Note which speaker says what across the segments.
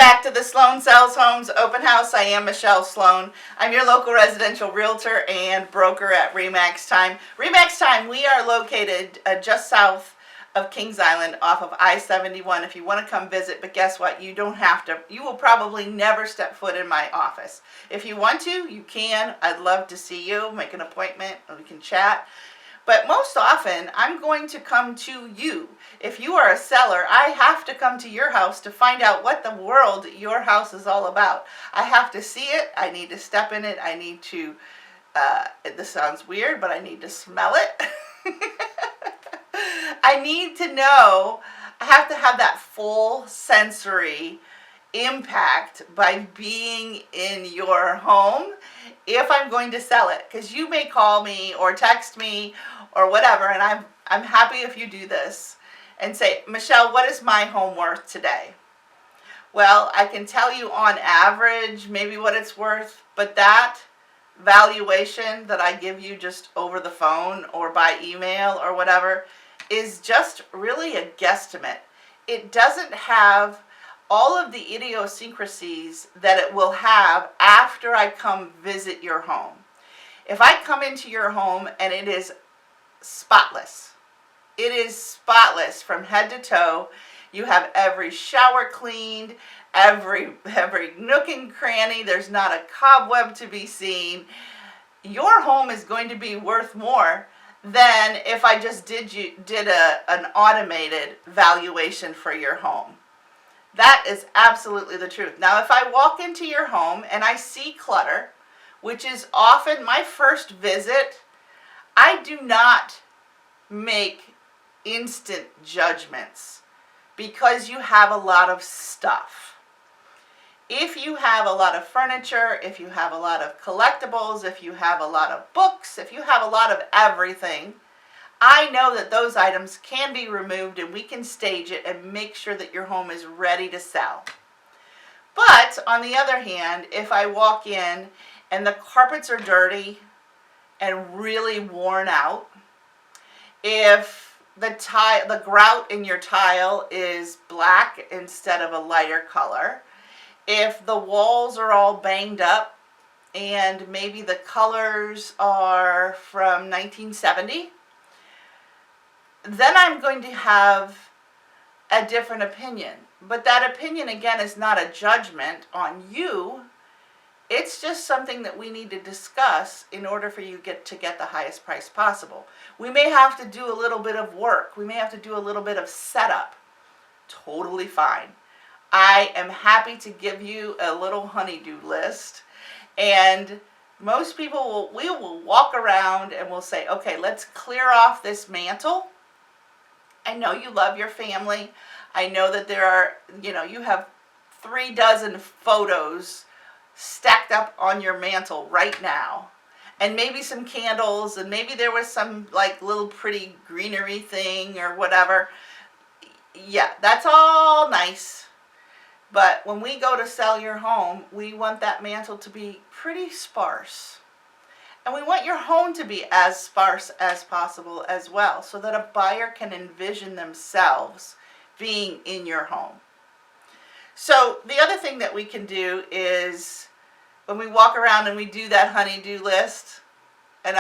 Speaker 1: back to the Sloan Sells Homes Open House. I am Michelle Sloan. I'm your local residential realtor and broker at Remax Time. Remax Time, we are located just south of Kings Island off of I-71 if you want to come visit, but guess what? You don't have to. You will probably never step foot in my office. If you want to, you can. I'd love to see you. Make an appointment and we can chat. But most often, I'm going to come to you. If you are a seller, I have to come to your house to find out what the world your house is all about. I have to see it. I need to step in it. I need to, this sounds weird, but I need to smell it. I need to know. I have to have that full sensory impact by being in your home if I'm going to sell it, because you may call me or text me or whatever, and I'm happy if you do this and say, Michelle, what is my home worth today? Well, I can tell you on average maybe what it's worth, but that valuation that I give you just over the phone or by email or whatever is just really a guesstimate. It doesn't have all of the idiosyncrasies that it will have after I come visit your home. If I come into your home and it is spotless, it is spotless from head to toe. You have every shower cleaned, every nook and cranny. There's not a cobweb to be seen. Your home is going to be worth more than if I just did an automated valuation for your home. That is absolutely the truth. Now, if I walk into your home and I see clutter, which is often my first visit, I do not make instant judgments because you have a lot of stuff. If you have a lot of furniture, if you have a lot of collectibles, if you have a lot of books, if you have a lot of everything, I know that those items can be removed and we can stage it and make sure that your home is ready to sell. But on the other hand, if I walk in and the carpets are dirty and really worn out, if the grout in your tile is black instead of a lighter color, if the walls are all banged up and maybe the colors are from 1970, then I'm going to have a different opinion. But that opinion, again, is not a judgment on you. It's just something that we need to discuss in order for you to get the highest price possible. We may have to do a little bit of work. We may have to do a little bit of setup. Totally fine. I am happy to give you a little honey-do list. And most people we will walk around and we'll say, okay, let's clear off this mantle. I know you love your family. I know that there are, you have 36 photos stacked up on your mantle right now. And maybe some candles, and maybe there was some like little pretty greenery thing or whatever. Yeah, that's all nice. But when we go to sell your home, we want that mantle to be pretty sparse. And we want your home to be as sparse as possible as well, so that a buyer can envision themselves being in your home. So the other thing that we can do is when we walk around and we do that honey-do list, and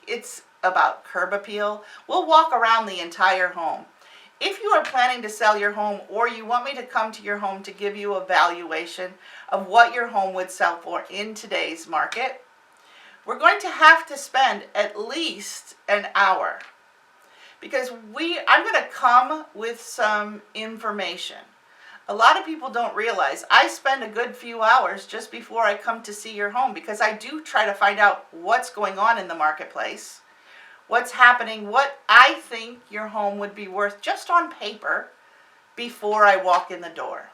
Speaker 1: it's about curb appeal, we'll walk around the entire home. If you are planning to sell your home or you want me to come to your home to give you a valuation of what your home would sell for in today's market, we're going to have to spend at least an hour, because I'm going to come with some information. A lot of people don't realize I spend a good few hours just before I come to see your home, because I do try to find out what's going on in the marketplace, what's happening, what I think your home would be worth just on paper before I walk in the door.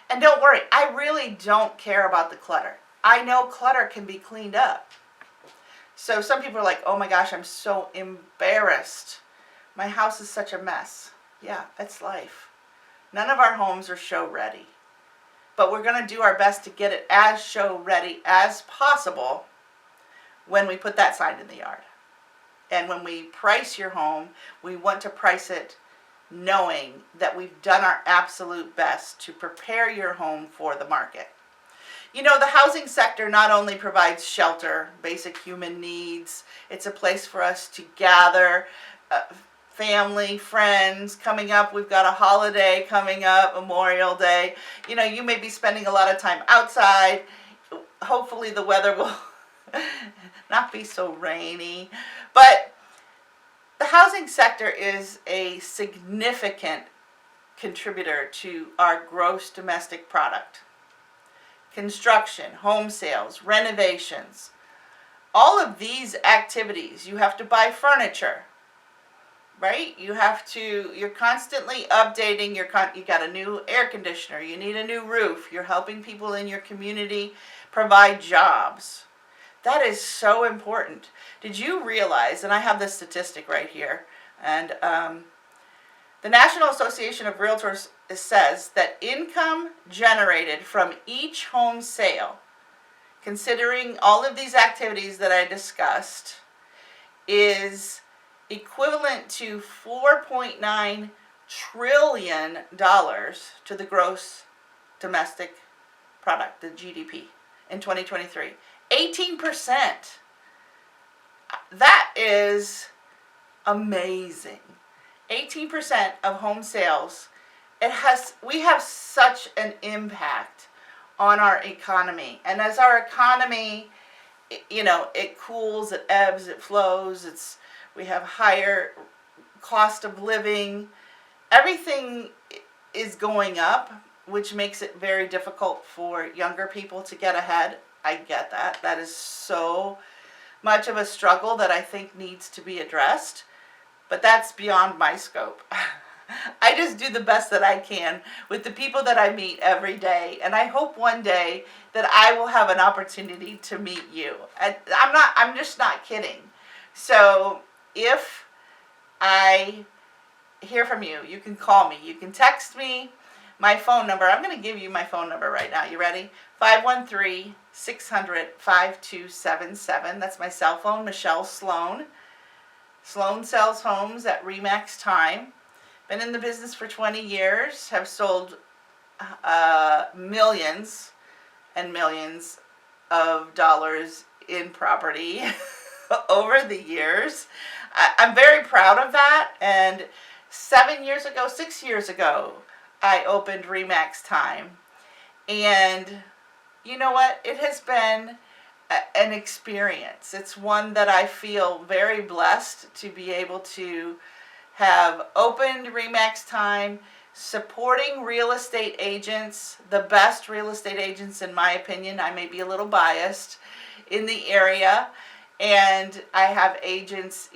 Speaker 1: And don't worry, I really don't care about the clutter. I know clutter can be cleaned up. So some people are like, oh my gosh, I'm so embarrassed. My house is such a mess. Yeah, that's life. None of our homes are show ready. But we're going to do our best to get it as show ready as possible when we put that sign in the yard. And when we price your home, we want to price it knowing that we've done our absolute best to prepare your home for the market. You know, the housing sector not only provides shelter, basic human needs, it's a place for us to gather, family, friends. Coming up, we've got a holiday coming up, Memorial Day. You know, you may be spending a lot of time outside. Hopefully the weather will not be so rainy. But the housing sector is a significant contributor to our gross domestic product. Construction, home sales, renovations, all of these activities, you have to buy furniture, right? You're constantly updating you got a new air conditioner, you need a new roof, you're helping people in your community provide jobs. That is so important. Did you realize, and I have this statistic right here, and the National Association of Realtors says that income generated from each home sale, considering all of these activities that I discussed, is equivalent to $4.9 trillion to the gross domestic product, the GDP, in 2023. 18%. That is amazing. 18% of home sales. We have such an impact on our economy. And as our economy, it cools, it ebbs, it flows, we have higher cost of living. Everything is going up, which makes it very difficult for younger people to get ahead. I get that. That is so much of a struggle that I think needs to be addressed. But that's beyond my scope. I just do the best that I can with the people that I meet every day. And I hope one day that I will have an opportunity to meet you. And I'm just not kidding. So if I hear from you, you can call me, you can text me. My phone number, I'm going to give you my phone number right now. You ready? 513-600-5277. That's my cell phone, Michelle Sloan. Sloan sells homes at RE/MAX time. Been in the business for 20 years. Have sold millions and millions of dollars in property over the years. I'm very proud of that. And 6 years ago, I opened RE/MAX time. And you know what? It has been an experience. It's one that I feel very blessed to be able to have opened RE/MAX time, supporting real estate agents, the best real estate agents in my opinion. I may be a little biased in the area, and I have agents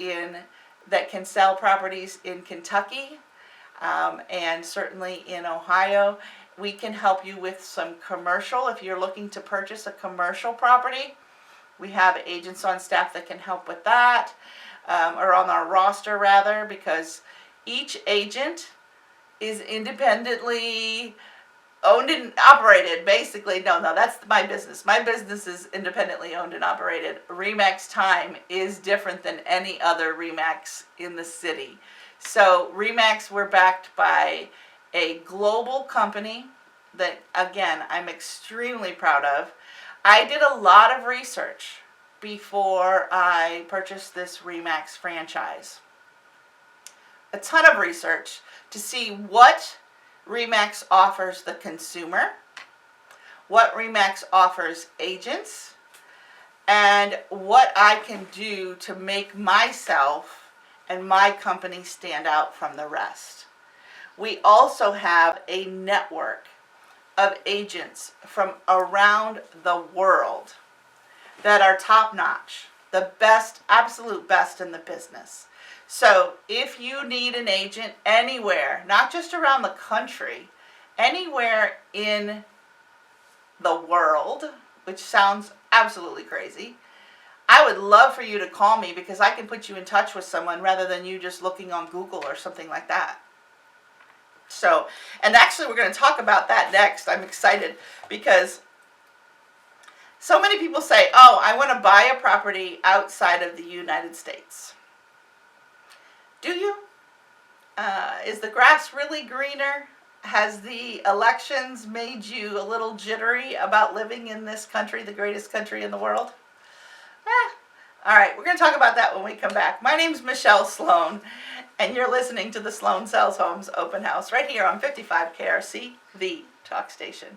Speaker 1: that can sell properties in Kentucky, and certainly in Ohio. We can help you with some commercial. If you're looking to purchase a commercial property, we have agents on staff that can help with that, or on our roster rather, because each agent is independently owned and operated, basically. No, that's my business. My business is independently owned and operated. RE/MAX time is different than any other RE/MAX in the city. So RE/MAX, we're backed by a global company that, again, I'm extremely proud of. I did a lot of research before I purchased this RE/MAX franchise. A ton of research to see what RE/MAX offers the consumer, what RE/MAX offers agents, and what I can do to make myself and my company stand out from the rest. We also have a network of agents from around the world that are top-notch, the best, absolute best in the business. So if you need an agent anywhere, not just around the country, anywhere in the world, which sounds absolutely crazy, I would love for you to call me, because I can put you in touch with someone rather than you just looking on Google or something like that. So, and actually we're going to talk about that next. I'm excited because so many people say, oh, I want to buy a property outside of the United States. Do you? Is the grass really greener? Has the elections made you a little jittery about living in this country, the greatest country in the world? All right, we're going to talk about that when we come back. My name's Michelle Sloan, and you're listening to the Sloan Sells Homes Open House right here on 55 KRC, the talk station.